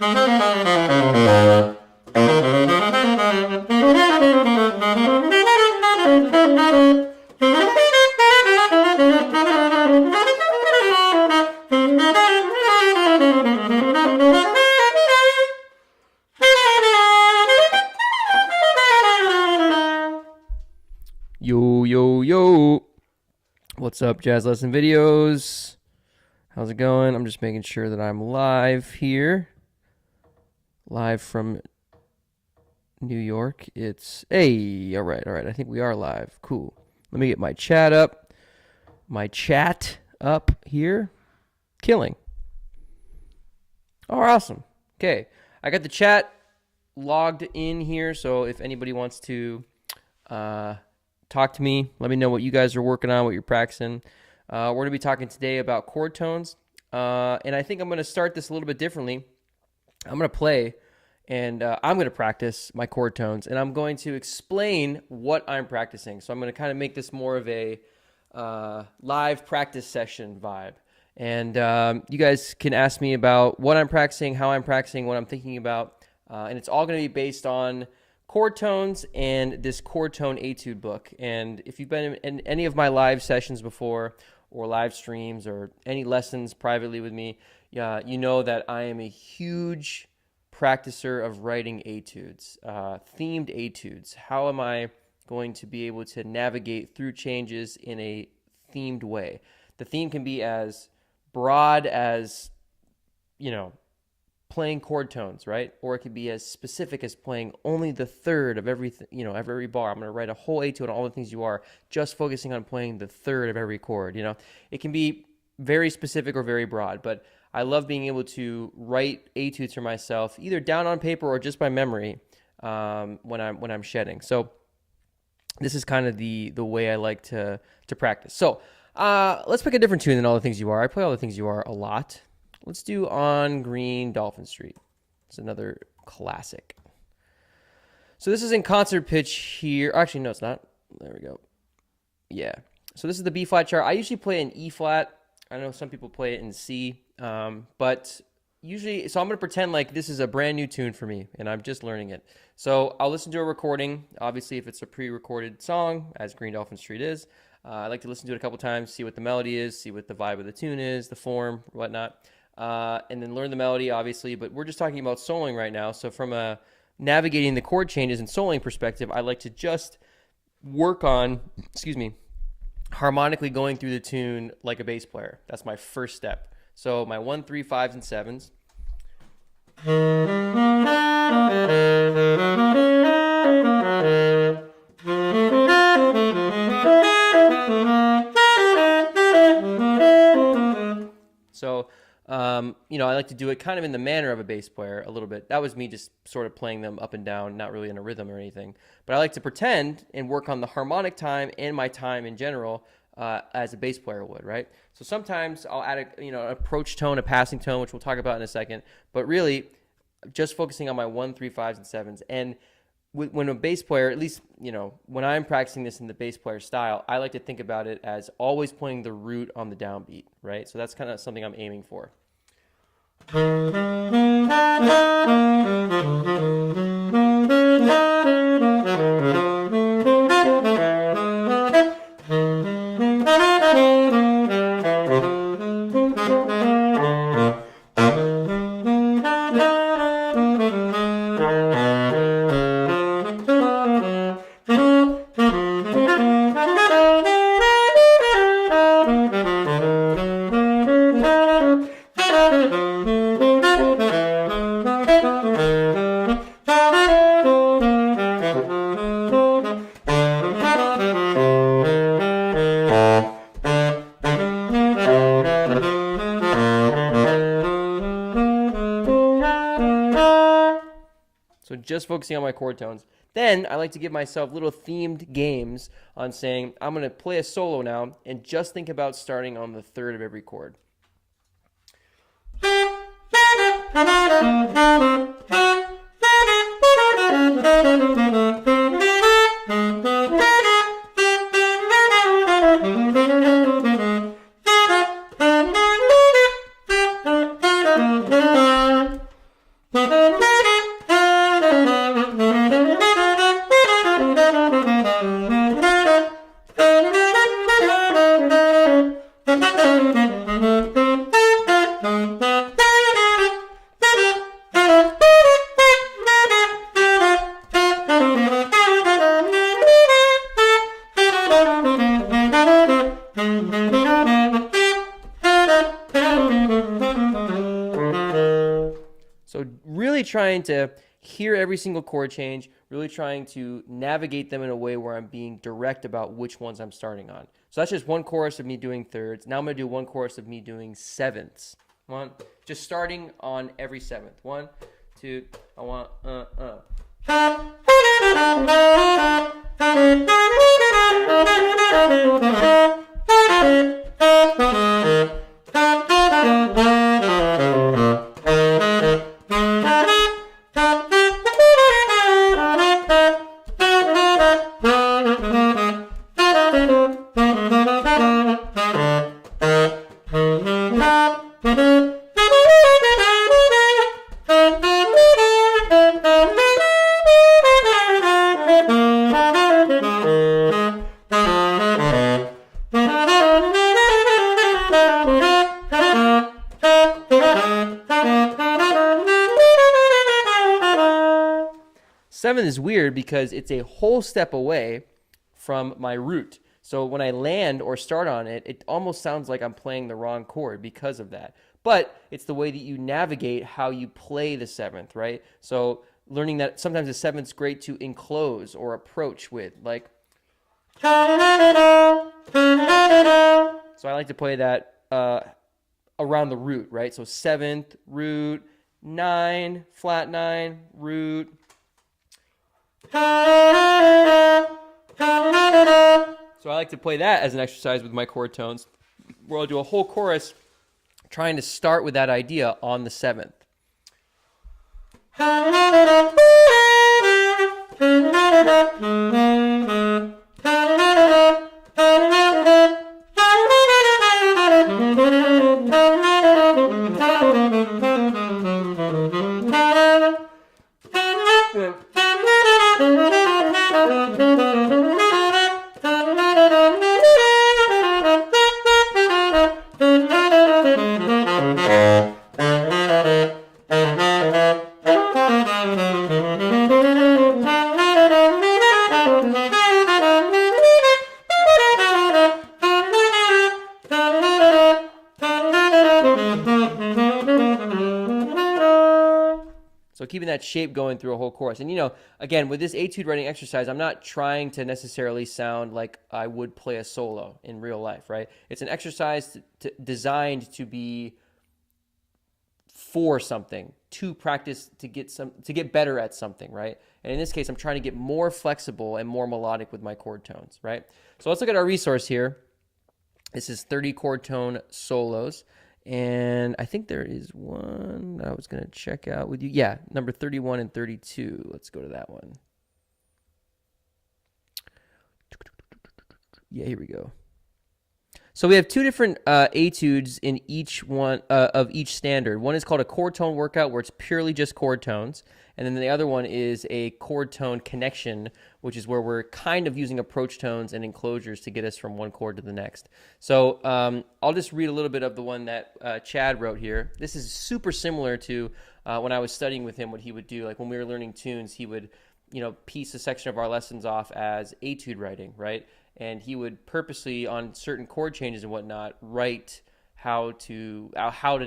Yo. What's up, Jazz Lesson Videos? How's it going? I'm just making sure that I'm live here. Live from New York. All right. I think we are live. Cool. Let me get my chat up. Here. Killing. Oh, awesome. Okay. I got the chat logged in here, so if anybody wants to talk to me, let me know what you guys are working on, what you're practicing. We're going to be talking today about chord tones, and I think I'm going to start this a little bit differently. I'm going to play, and I'm going to practice my chord tones, and I'm going to explain what I'm practicing. So I'm going to kind of make this more of a live practice session vibe. And you guys can ask me about what I'm practicing, how I'm practicing, what I'm thinking about, and it's all going to be based on chord tones and this chord tone etude book. And if you've been in any of my live sessions before, or live streams, or any lessons privately with me, you know that I am a huge practicer of writing etudes, themed etudes. How am I going to be able to navigate through changes in a themed way? The theme can be as broad as, playing chord tones, right? Or it could be as specific as playing only the third of everything, of every bar. I'm going to write a whole etude on all the things you are, just focusing on playing the third of every chord. It can be very specific or very broad, but I love being able to write etudes for myself, either down on paper or just by memory, when I'm shedding. So this is kind of the way I like to practice. So let's pick a different tune than All the Things You Are. I play All the Things You Are a lot. Let's do On Green Dolphin Street. It's another classic. So this is in concert pitch here. Actually, no, it's not. There we go. Yeah. So this is the B flat chart. I usually play in E flat. I know some people play it in C, but usually, so I'm going to pretend like this is a brand new tune for me, and I'm just learning it. So I'll listen to a recording. Obviously, if it's a pre-recorded song, as Green Dolphin Street is, I like to listen to it a couple times, see what the melody is, see what the vibe of the tune is, the form, whatnot. And then learn the melody, obviously, but we're just talking about soloing right now. So from a navigating the chord changes and soloing perspective, I like to just work on, harmonically going through the tune like a bass player. That's my first step. So my 1, 3, 5s, and 7s. So I like to do it kind of in the manner of a bass player a little bit. That was me just sort of playing them up and down, not really in a rhythm or anything. But I like to pretend and work on the harmonic time and my time in general as a bass player would, right? So sometimes I'll add an approach tone, a passing tone, which we'll talk about in a second. But really, just focusing on my 1, 3, 5s, and 7s. And when a bass player, at least, when I'm practicing this in the bass player style, I like to think about it as always playing the root on the downbeat, right? So that's kind of something I'm aiming for. Just focusing on my chord tones. Then I like to give myself little themed games on saying, I'm going to play a solo now and just think about starting on the third of every chord. So really trying to hear every single chord change, really trying to navigate them in a way where I'm being direct about which ones I'm starting on. So that's just one chorus of me doing thirds. Now I'm going to do one chorus of me doing sevenths. One, just starting on every seventh. 1, 2, I want, Seventh is weird because it's a whole step away from my root. So when I land or start on it, it almost sounds like I'm playing the wrong chord because of that. But it's the way that you navigate how you play the seventh, right? So learning that sometimes the seventh's great to enclose or approach with, like. So I like to play that around the root, right? So seventh, root, 9, flat 9, root. So I like to play that as an exercise with my chord tones, where I'll do a whole chorus trying to start with that idea on the seventh. So keeping that shape going through a whole chorus. And, you know, again, with this etude writing exercise, I'm not trying to necessarily sound like I would play a solo in real life, right? It's an exercise designed to be for something, to practice, to get better at something, right? And in this case, I'm trying to get more flexible and more melodic with my chord tones, right? So let's look at our resource here. This is 30 chord tone solos. And I think there is one I was going to check out with you. Yeah, number 31 and 32. Let's go to that one. Yeah, here we go. So we have two different etudes in each one of each standard. One is called a chord tone workout, where it's purely just chord tones. And then the other one is a chord tone connection, which is where we're kind of using approach tones and enclosures to get us from one chord to the next. So I'll just read a little bit of the one that Chad wrote here. This is super similar to when I was studying with him, what he would do. Like when we were learning tunes, he would, you know, piece a section of our lessons off as etude writing, right? And he would purposely, on certain chord changes and whatnot, write how to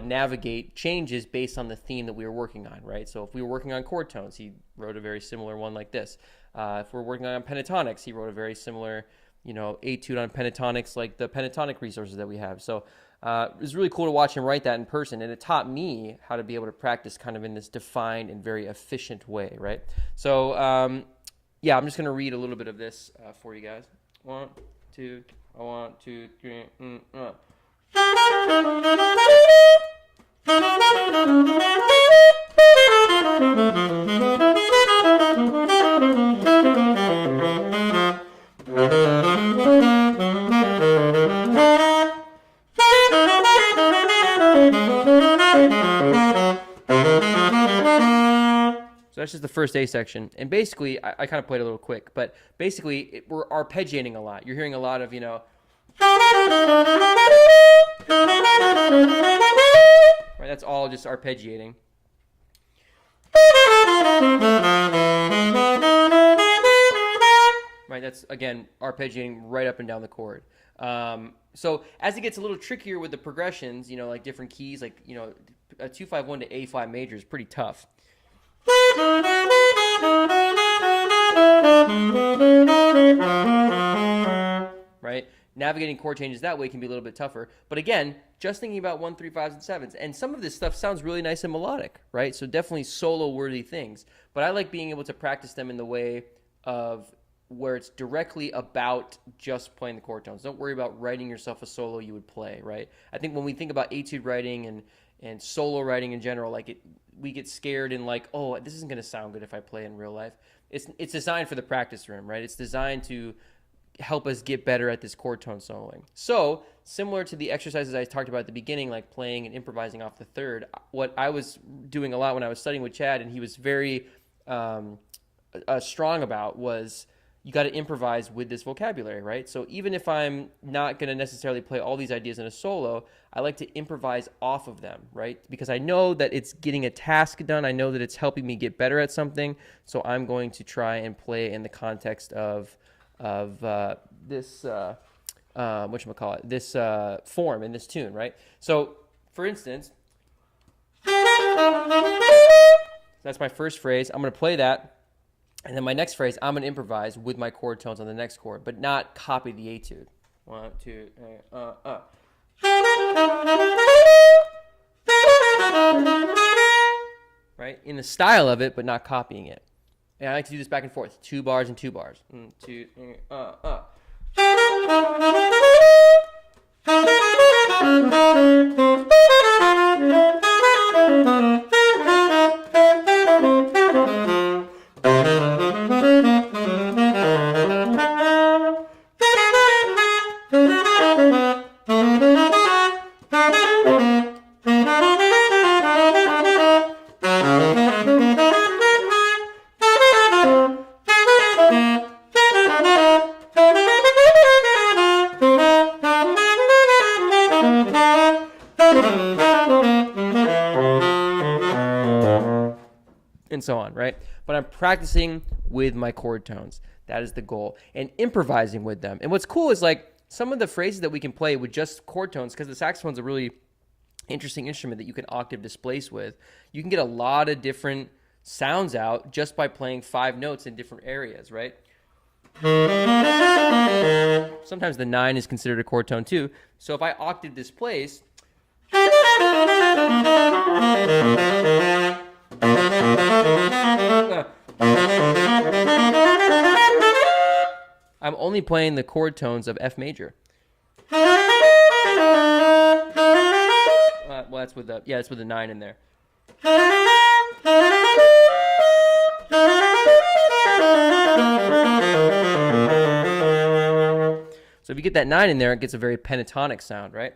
navigate changes based on the theme that we were working on, right? So if we were working on chord tones, he wrote a very similar one like this. If we're working on pentatonics, he wrote a very similar, you know, etude on pentatonics, like the pentatonic resources that we have. So it was really cool to watch him write that in person, and it taught me how to be able to practice kind of in this defined and very efficient way, right? So yeah, I'm just going to read a little bit of this for you guys. 1, 2, 1, 2, 3. So that's just the first A section. And basically, I kind of played a little quick, but basically we're arpeggiating a lot. You're hearing a lot of, you know, right? That's all just arpeggiating. Right, that's, again, arpeggiating right up and down the chord. So as it gets a little trickier with the progressions, you know, like different keys, like, you know, a 2-5-1 to A-flat major is pretty tough. Right? Navigating chord changes that way can be a little bit tougher. But again, just thinking about 1, 3, 5s, and 7s. And some of this stuff sounds really nice and melodic, right? So definitely solo-worthy things. But I like being able to practice them in the way of where it's directly about just playing the chord tones. Don't worry about writing yourself a solo you would play, right? I think when we think about etude writing and solo writing in general, we get scared and like, oh, this isn't going to sound good if I play in real life. It's designed for the practice room, right? It's designed to help us get better at this chord tone soloing. So similar to the exercises I talked about at the beginning, like playing and improvising off the third, what I was doing a lot when I was studying with Chad, and he was very strong about, was you got to improvise with this vocabulary, right? So even if I'm not going to necessarily play all these ideas in a solo, I like to improvise off of them, right? Because I know that it's getting a task done. I know that it's helping me get better at something. So I'm going to try and play in the context of this whatchamacallit, this form in this tune, right? So for instance, that's my first phrase. I'm going to play that. And then my next phrase, I'm going to improvise with my chord tones on the next chord, but not copy the etude. 1, 2, 3, right? In the style of it, but not copying it. And I like to do this back and forth. 2 bars and 2 bars. 1, 2, 3, and so on, right? But I'm practicing with my chord tones. That is the goal. And improvising with them. And what's cool is like some of the phrases that we can play with just chord tones, because the saxophone's a really interesting instrument that you can octave displace with. You can get a lot of different sounds out just by playing 5 notes in different areas, right? Sometimes the 9 is considered a chord tone too. So if I octave displace, I'm only playing the chord tones of F major. Well, that's with the 9 in there. So if you get that 9 in there, it gets a very pentatonic sound, right?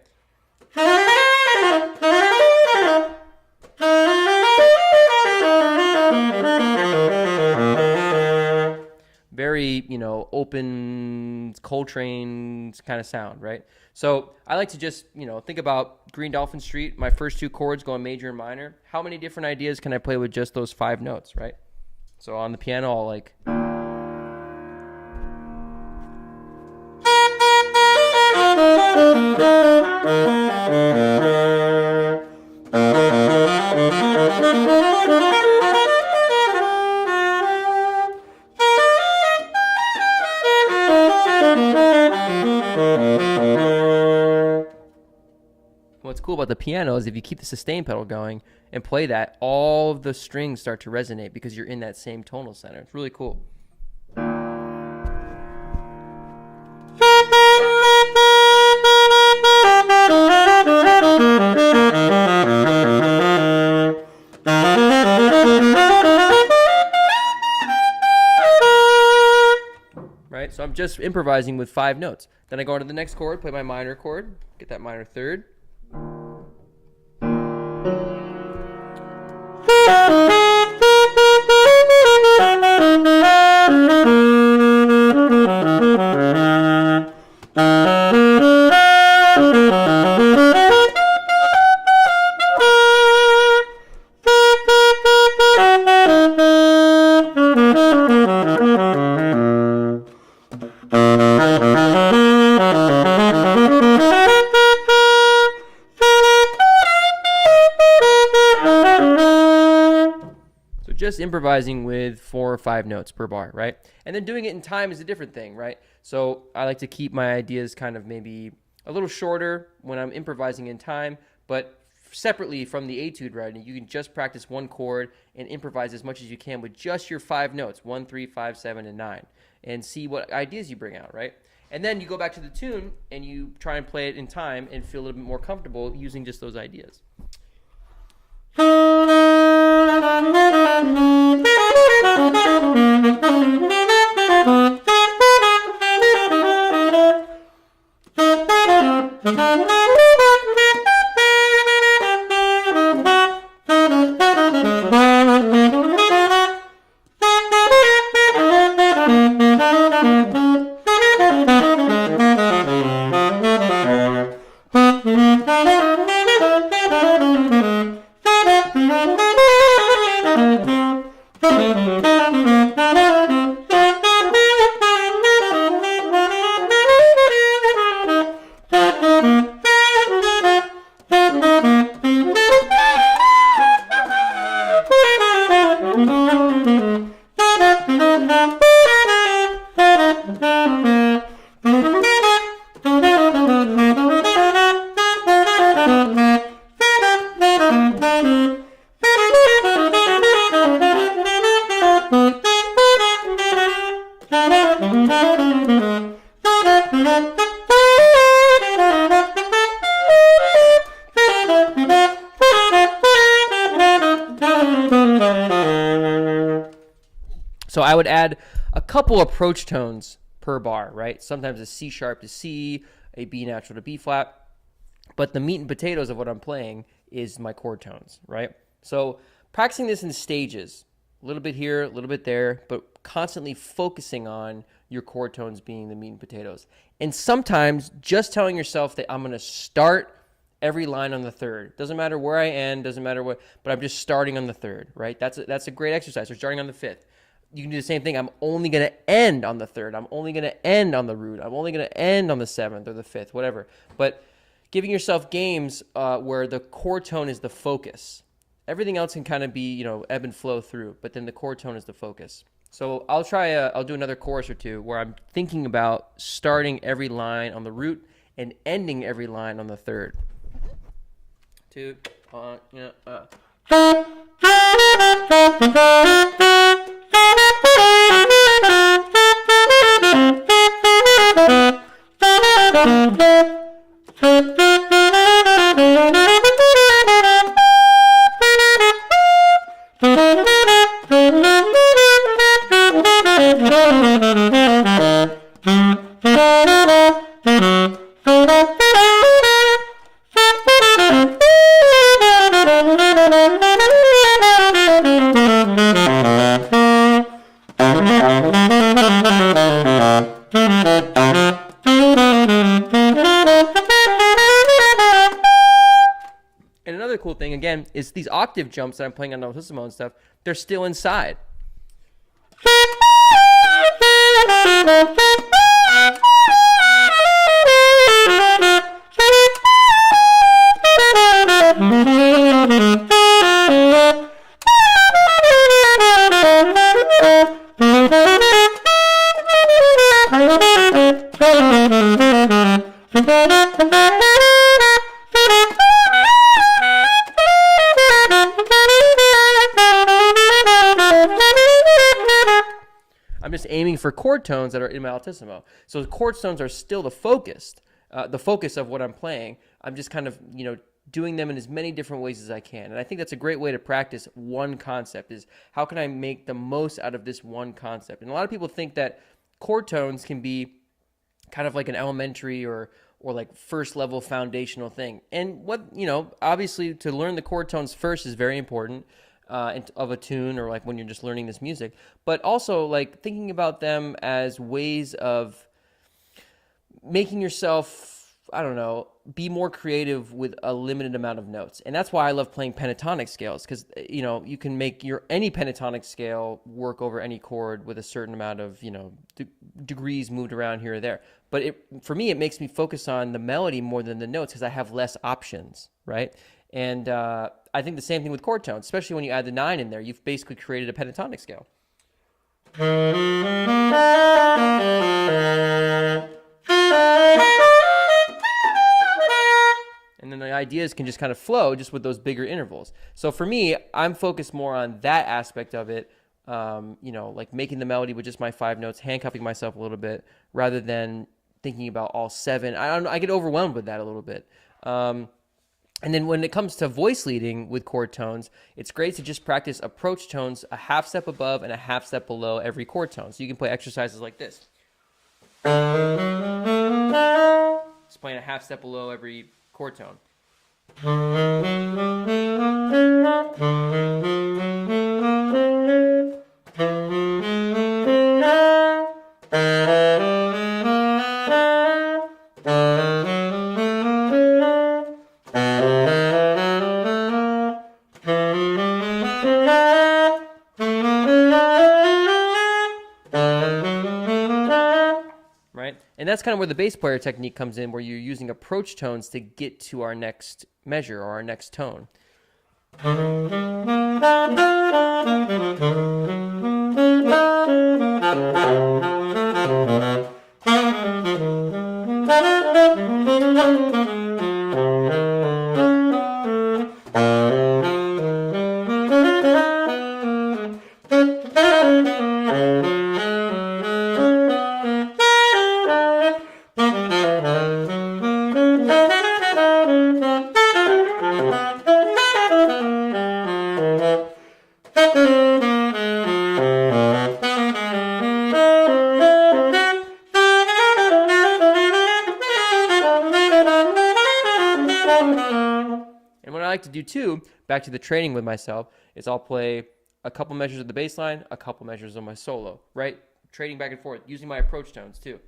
Very, open Coltrane kind of sound, right? So I like to just, think about Green Dolphin Street, my first 2 chords going major and minor. How many different ideas can I play with just those 5 notes, right? So on the piano, I'll like... What's cool about the piano is if you keep the sustain pedal going and play that, all of the strings start to resonate because you're in that same tonal center. It's really cool. Right? So I'm just improvising with 5 notes. Then I go on to the next chord, play my minor chord, get that minor third. just improvising with 4 or 5 notes per bar, right? And then doing it in time is a different thing, right? So I like to keep my ideas kind of maybe a little shorter when I'm improvising in time, but separately from the etude writing, you can just practice one chord and improvise as much as you can with just your 5 notes, 1, 3, 5, 7, and 9, and see what ideas you bring out, right? And then you go back to the tune and you try and play it in time and feel a little bit more comfortable using just those ideas. So I would add a couple approach tones per bar, right? Sometimes a C sharp to C, a B natural to B flat. But the meat and potatoes of what I'm playing is my chord tones, right? So practicing this in stages, a little bit here, a little bit there, but constantly focusing on your chord tones being the meat and potatoes. And sometimes just telling yourself that I'm going to start every line on the third. Doesn't matter where I end, doesn't matter what, but I'm just starting on the third, right? That's a great exercise. Or starting on the fifth. You can do the same thing. I'm only going to end on the third. I'm only going to end on the root. I'm only going to end on the seventh or the fifth, whatever. But giving yourself games where the chord tone is the focus. Everything else can kind of be, ebb and flow through, but then the chord tone is the focus. So I'll do another chorus or two where I'm thinking about starting every line on the root and ending every line on the third. 2, 1, And another cool thing, again, is these octave jumps that I'm playing on Altissimo and stuff, they're still inside. I'm just aiming for chord tones that are in my altissimo. So the chord tones are still the focus of what I'm playing. I'm just kind of, doing them in as many different ways as I can. And I think that's a great way to practice one concept is how can I make the most out of this one concept? And a lot of people think that chord tones can be kind of like an elementary or like first level foundational thing. And what, obviously to learn the chord tones first is very important. Of a tune or like when you're just learning this music, but also like thinking about them as ways of making yourself, be more creative with a limited amount of notes. And that's why I love playing pentatonic scales because, you can make any pentatonic scale work over any chord with a certain amount of, degrees moved around here or there. But for me, it makes me focus on the melody more than the notes because I have less options, right? And I think the same thing with chord tones, especially when you add the 9 in there. You've basically created a pentatonic scale. And then the ideas can just kind of flow just with those bigger intervals. So for me, I'm focused more on that aspect of it, like making the melody with just my 5 notes, handcuffing myself a little bit, rather than thinking about all 7. I get overwhelmed with that a little bit. And then when it comes to voice leading with chord tones, it's great to just practice approach tones a half step above and a half step below every chord tone. So you can play exercises like this. Just playing a half step below every chord tone. And that's kind of where the bass player technique comes in, where you're using approach tones to get to our next measure or our next tone. To do too, back to the training with myself, is I'll play a couple measures of the bass line, a couple measures of my solo, right? Trading back and forth, using my approach tones too.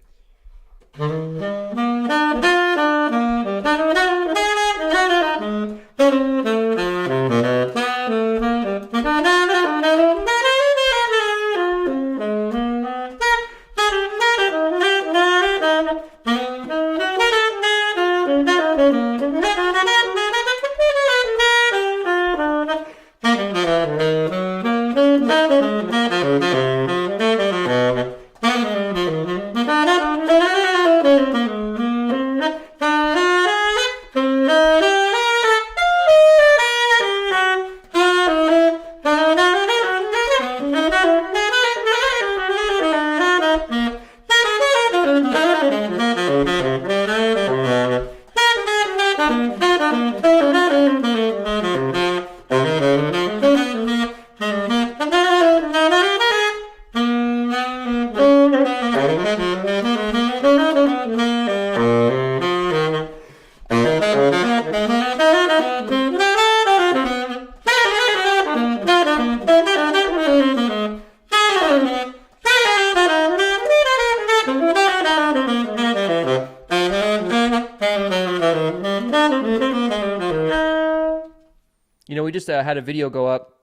We just had a video go up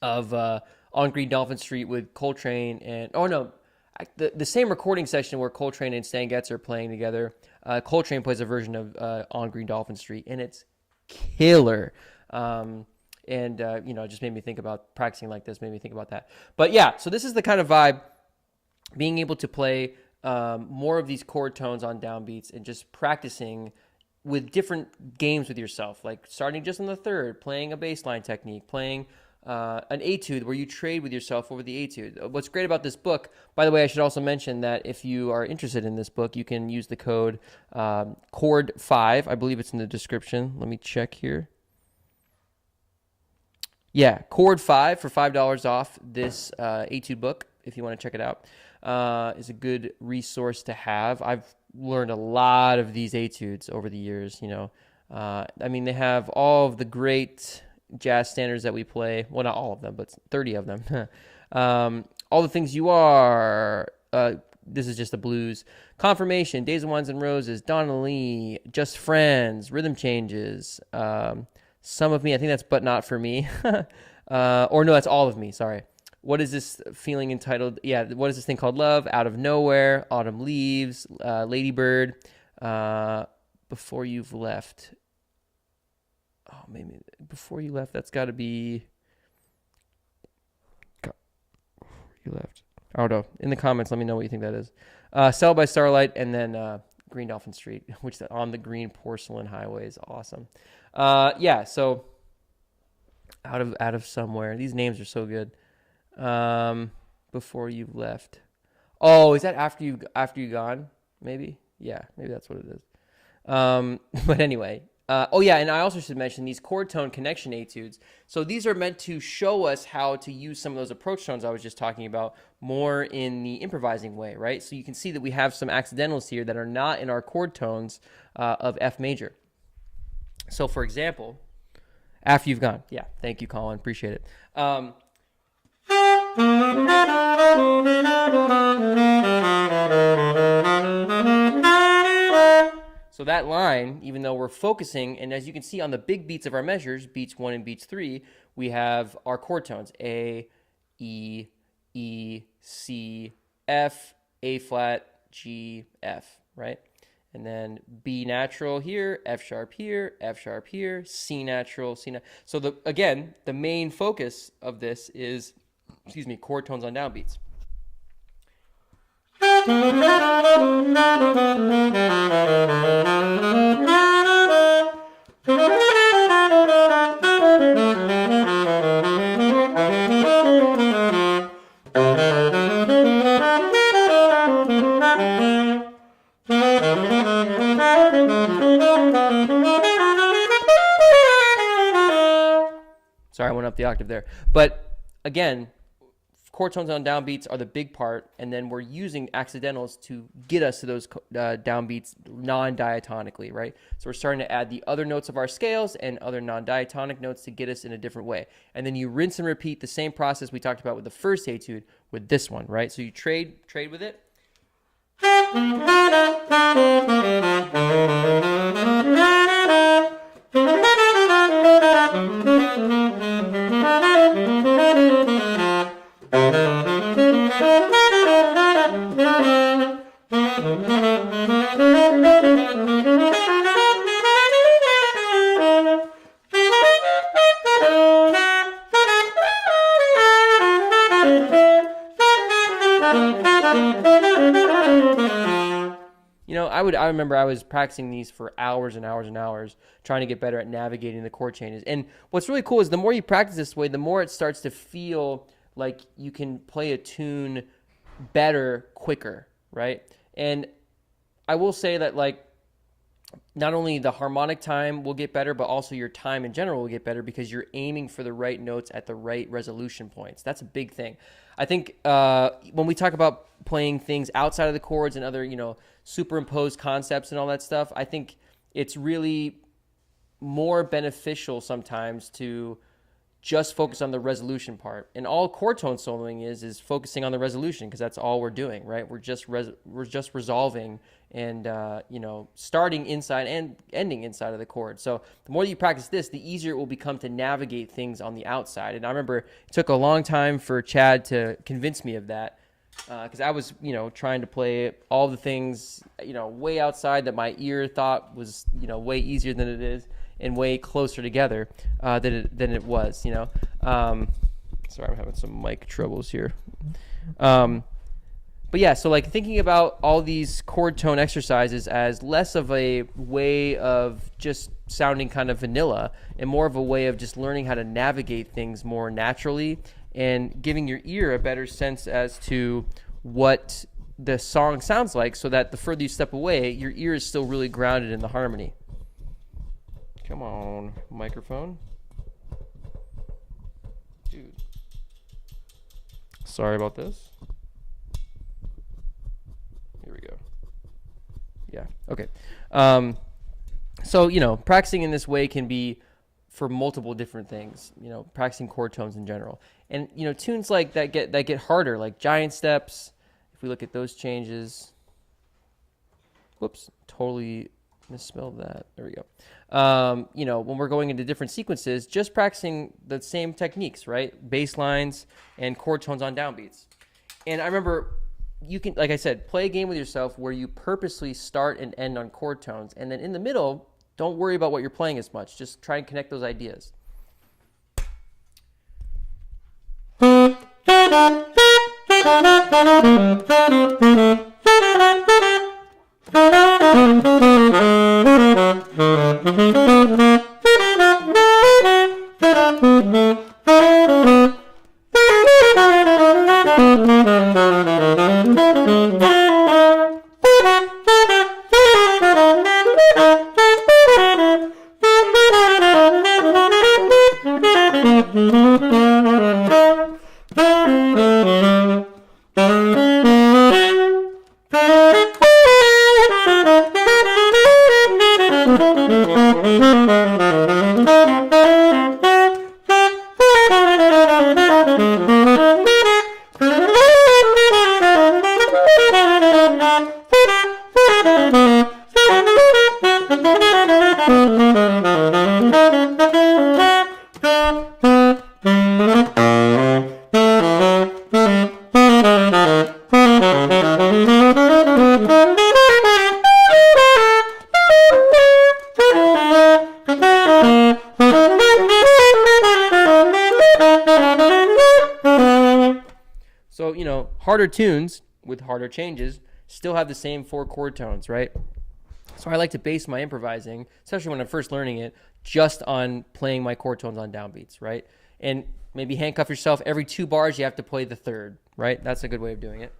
of On Green Dolphin Street with Coltrane and the same recording session where Coltrane and Stan Getz are playing together. Coltrane plays a version of On Green Dolphin Street, and it's killer. Just made me think about practicing like this, made me think about that. But yeah, so this is the kind of vibe, being able to play more of these chord tones on downbeats and just practicing with different games with yourself, like starting just on the third, playing a bass line technique, playing an etude where you trade with yourself over the etude. What's great about this book, by the way, I should also mention that if you are interested in this book, you can use the code CHORD5. I believe it's in the description. Let me check here. Yeah, CHORD5 for $5 off this etude book, if you want to check it out. Is a good resource to have. I've learned a lot of these etudes over the years, they have all of the great jazz standards that we play. Well, not all of them, but 30 of them. All the Things You Are. This is just the blues. Confirmation, Days of Wines and Roses, Donna Lee, Just Friends, Rhythm Changes, Some of Me. I think that's But Not For Me. Or no, that's All of Me. Sorry. What is this feeling entitled? Yeah, what is this thing called? Love, Out of Nowhere, Autumn Leaves, Lady Bird, Before You've Left. Oh, maybe before you left, that's got to be. You left. I don't know. In the comments, let me know what you think that is. Sell by Starlight, and then Green Dolphin Street, which on the green porcelain highway is awesome. Yeah, so out of somewhere. These names are so good. Before you left. Oh, is that after you gone? Maybe. Yeah, maybe that's what it is. But anyway. Oh yeah, and I also should mention these chord tone connection etudes. So these are meant to show us how to use some of those approach tones I was just talking about more in the improvising way, right? So you can see that we have some accidentals here that are not in our chord tones of F major. So for example, after you've gone. Yeah, thank you, Colin. Appreciate it. So that line, even though we're focusing, and as you can see on the big beats of our measures, beats 1 and beats 3, we have our chord tones, A, E, E, C, F, A flat, G, F, right? And then B natural here, F sharp here, F sharp here, C natural, C natural. So again, the main focus of this is, chord tones on downbeats. Sorry, I went up the octave there. But again, chord tones on downbeats are the big part, and then we're using accidentals to get us to those downbeats non-diatonically, right? So we're starting to add the other notes of our scales and other non-diatonic notes to get us in a different way. And then you rinse and repeat the same process we talked about with the first etude with this one, right? So you trade with it. I remember I was practicing these for hours and hours and hours, trying to get better at navigating the chord changes. And what's really cool is the more you practice this way, the more it starts to feel like you can play a tune better, quicker, right? And I will say that, like, not only the harmonic time will get better, but also your time in general will get better because you're aiming for the right notes at the right resolution points. That's a big thing. I think when we talk about playing things outside of the chords and other, superimposed concepts and all that stuff, I think it's really more beneficial sometimes to just focus on the resolution part. And all chord tone soloing is focusing on the resolution, because that's all we're doing, right? We're just resolving and starting inside and ending inside of the chord. So the more that you practice this, the easier it will become to navigate things on the outside. And I remember it took a long time for Chad to convince me of that, because I was trying to play all the things way outside that my ear thought was way easier than it is, and way closer together than it was. Sorry, I'm having some mic troubles here. But yeah, so like thinking about all these chord tone exercises as less of a way of just sounding kind of vanilla and more of a way of just learning how to navigate things more naturally and giving your ear a better sense as to what the song sounds like, so that the further you step away, your ear is still really grounded in the harmony. Come on, microphone. Dude. Sorry about this. Here we go. Yeah, okay. So, practicing in this way can be for multiple different things, practicing chord tones in general. And, tunes like that get harder, like giant steps. If we look at those changes. Whoops, totally misspelled that. There we go. When we're going into different sequences, just practicing the same techniques, right? Bass lines and chord tones on downbeats. And I remember you can, like I said, play a game with yourself where you purposely start and end on chord tones. And then in the middle, Don't worry about what you're playing as much. Just try and connect those ideas. So, harder tunes with harder changes still have the same 4 chord tones, right? So I like to base my improvising, especially when I'm first learning it, just on playing my chord tones on downbeats, right? And maybe handcuff yourself. Every 2 bars, you have to play the third, right? That's a good way of doing it.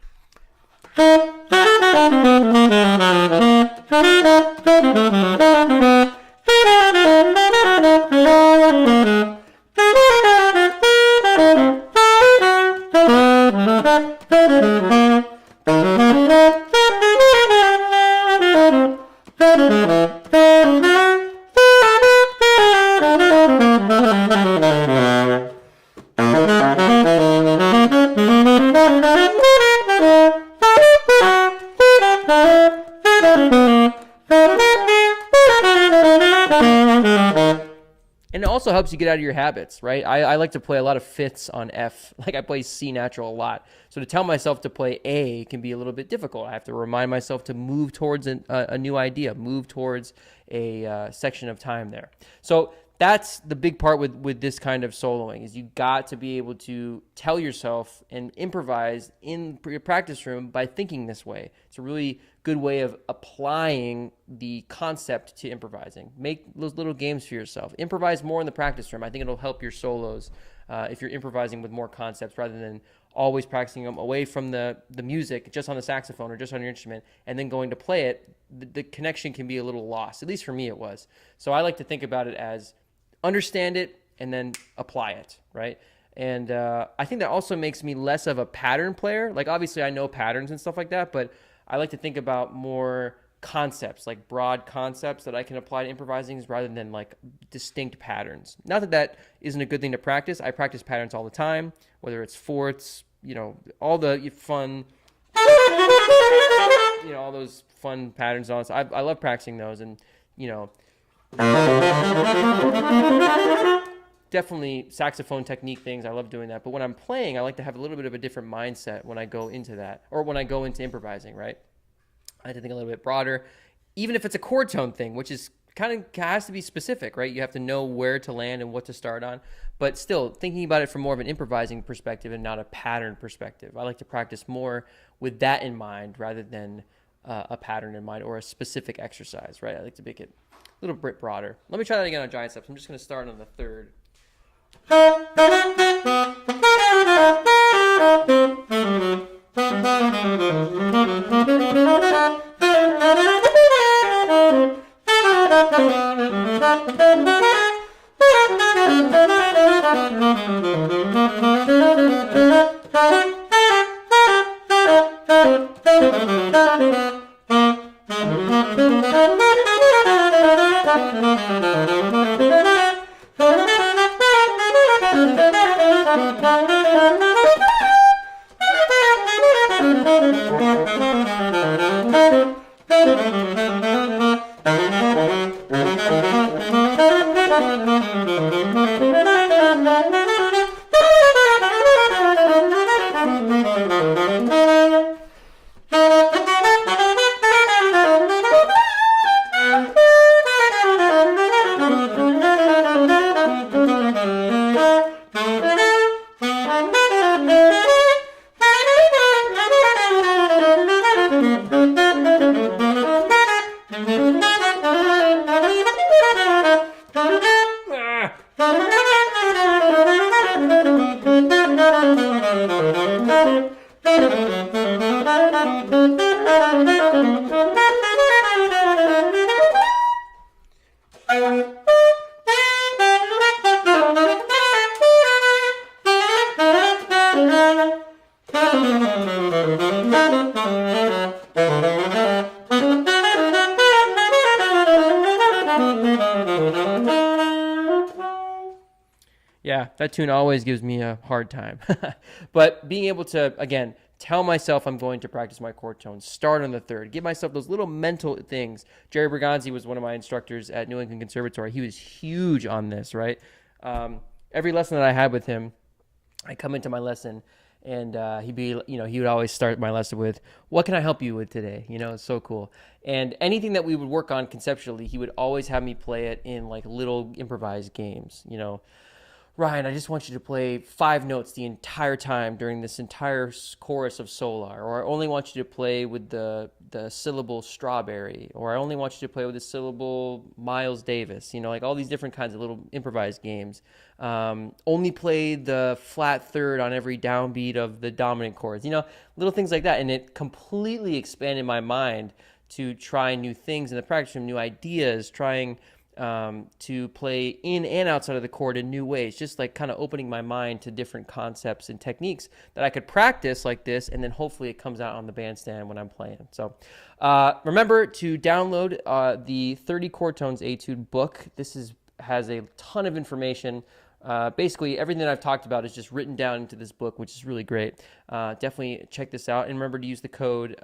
And it also helps you get out of your habits, right? I like to play a lot of fifths on F. Like I play C natural a lot. So to tell myself to play A can be a little bit difficult. I have to remind myself to move towards a new idea, move towards a section of time there. So that's the big part with this kind of soloing, is you got to be able to tell yourself and improvise in your practice room by thinking this way. It's a really good way of applying the concept to improvising. Make those little games for yourself. Improvise more in the practice room. I think it'll help your solos if you're improvising with more concepts rather than always practicing them away from the music, just on the saxophone or just on your instrument, and then going to play it. The connection can be a little lost. At least for me it was. So I like to think about it as understand it and then apply it, right? And I think that also makes me less of a pattern player. Like obviously I know patterns and stuff like that, but I like to think about more concepts, like broad concepts that I can apply to improvising rather than like distinct patterns. Not that that isn't a good thing to practice. I practice patterns all the time, whether it's fourths, all the fun, all those fun patterns. And all this. I love practicing those, and definitely saxophone technique things. I love doing that. But when I'm playing, I like to have a little bit of a different mindset when I go into that, or when I go into improvising, right? I like to think a little bit broader, even if it's a chord tone thing, which is kind of has to be specific, right? You have to know where to land and what to start on, but still thinking about it from more of an improvising perspective and not a pattern perspective. I like to practice more with that in mind rather than a pattern in mind or a specific exercise, right? I like to make it a little bit broader. Let me try that again on giant steps. I'm just going to start on the third. Yeah, that tune always gives me a hard time. But being able to, again, tell myself I'm going to practice my chord tones, start on the third, give myself those little mental things. Jerry Bergonzi was one of my instructors at New England Conservatory. He was huge on this, right? Every lesson that I had with him, I come into my lesson and he would always start my lesson with, "What can I help you with today?" It's so cool. And anything that we would work on conceptually, he would always have me play it in like little improvised games, "Ryan, I just want you to play 5 notes the entire time during this entire chorus of Solar," or "I only want you to play with the syllable strawberry," or "I only want you to play with the syllable Miles Davis," like all these different kinds of little improvised games. Only play the flat third on every downbeat of the dominant chords, little things like that. And it completely expanded my mind to try new things in the practice room, new ideas, trying to play in and outside of the chord in new ways, just like kind of opening my mind to different concepts and techniques that I could practice like this, and then hopefully it comes out on the bandstand when I'm playing. So remember to download the 30 Chord Tones Etude book. This has a ton of information. Basically, everything that I've talked about is just written down into this book, which is really great. Definitely check this out, and remember to use the code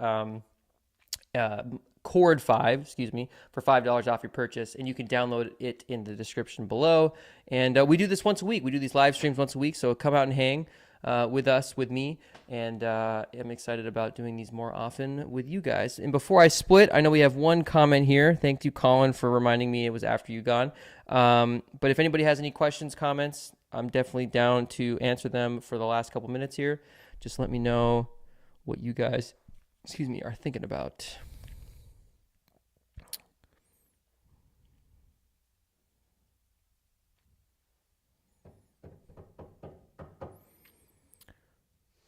Chord5, for $5 off your purchase, and you can download it in the description below. And we do this once a week. We do these live streams once a week, so come out and hang with me, and I'm excited about doing these more often with you guys. And before I split, I know we have one comment here. Thank you, Colin, for reminding me it was after you gone. But if anybody has any questions, comments, I'm definitely down to answer them for the last couple minutes here. Just let me know what you guys, are thinking about.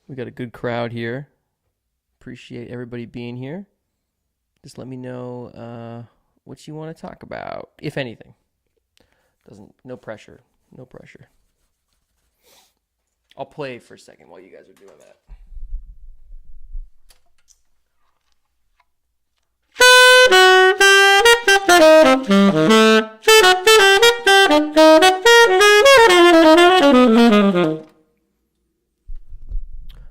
We got a good crowd here. Appreciate everybody being here. Just let me know what you want to talk about, if anything. No pressure. No pressure. I'll play for a second while you guys are doing that.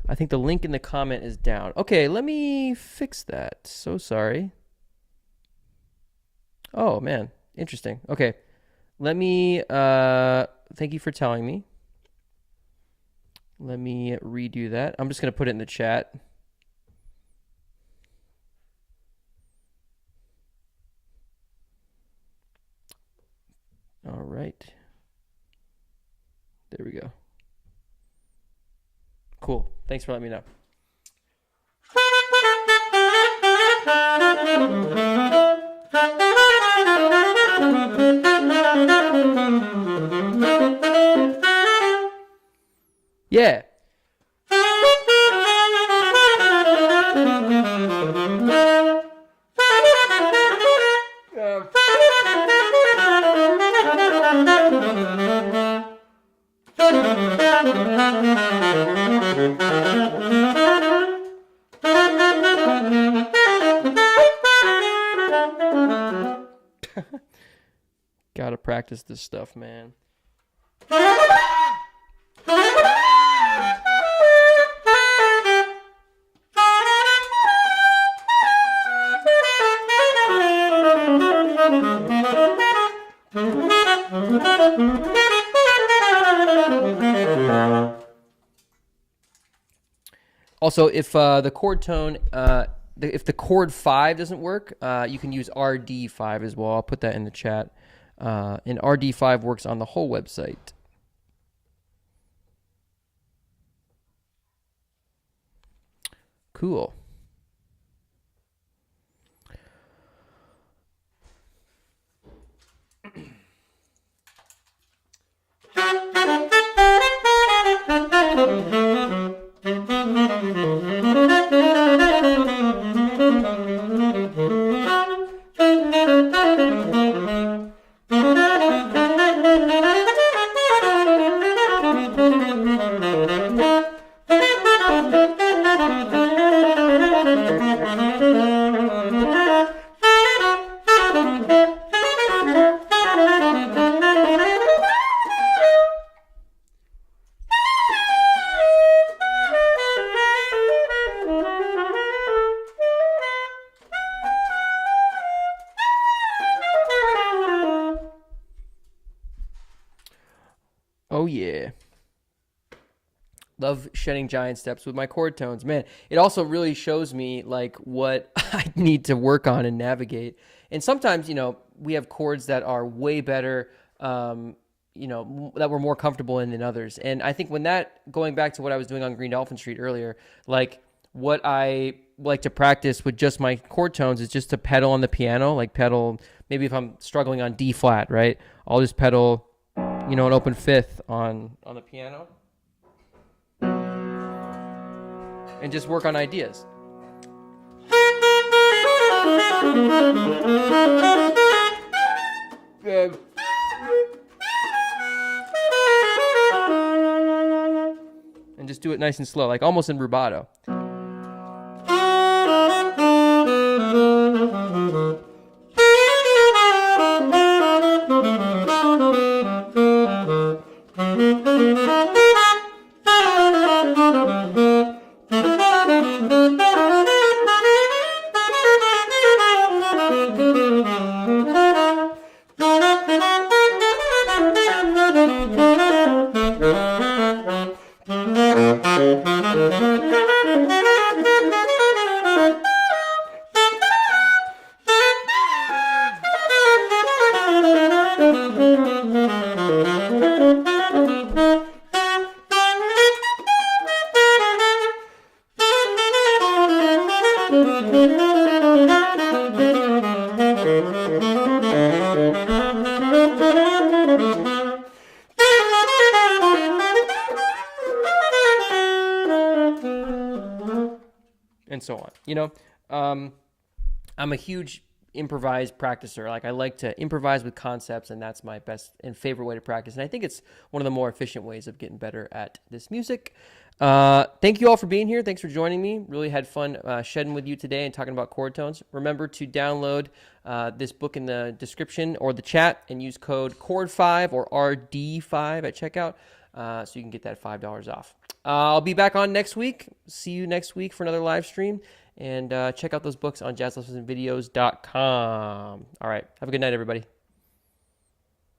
I think the link in the comment is down. Okay, let me fix that. So sorry. Oh, man. Interesting. Okay. Let me, thank you for telling me. Let me redo that. I'm just going to put it in the chat. All right. There we go. Cool. Thanks for letting me know. Yeah. Gotta practice this stuff, man. Also, if the chord tone, if the chord 5 doesn't work, you can use RD5 as well. I'll put that in the chat. And RD5 works on the whole website. Cool. Love shedding giant steps with my chord tones. Man, it also really shows me like what I need to work on and navigate. And sometimes, we have chords that are way better, that we're more comfortable in than others. And I think going back to what I was doing on Green Dolphin Street earlier, like what I like to practice with just my chord tones is just to pedal on the piano, maybe if I'm struggling on D flat, right? I'll just pedal, an open fifth on the piano. And just work on ideas. Good. And just do it nice and slow, like almost in rubato. And so on. I'm a huge improvised practicer. Like I like to improvise with concepts, and that's my best and favorite way to practice. And I think it's one of the more efficient ways of getting better at this music. Thank you all for being here. Thanks for joining me. Really had fun shedding with you today and talking about chord tones. Remember to download this book in the description or the chat and use code CHORD5 or RD5 at checkout so you can get that $5 off. I'll be back on next week. See you next week for another live stream. And check out those books on jazzlessonsvideos.com. All right. Have a good night, everybody.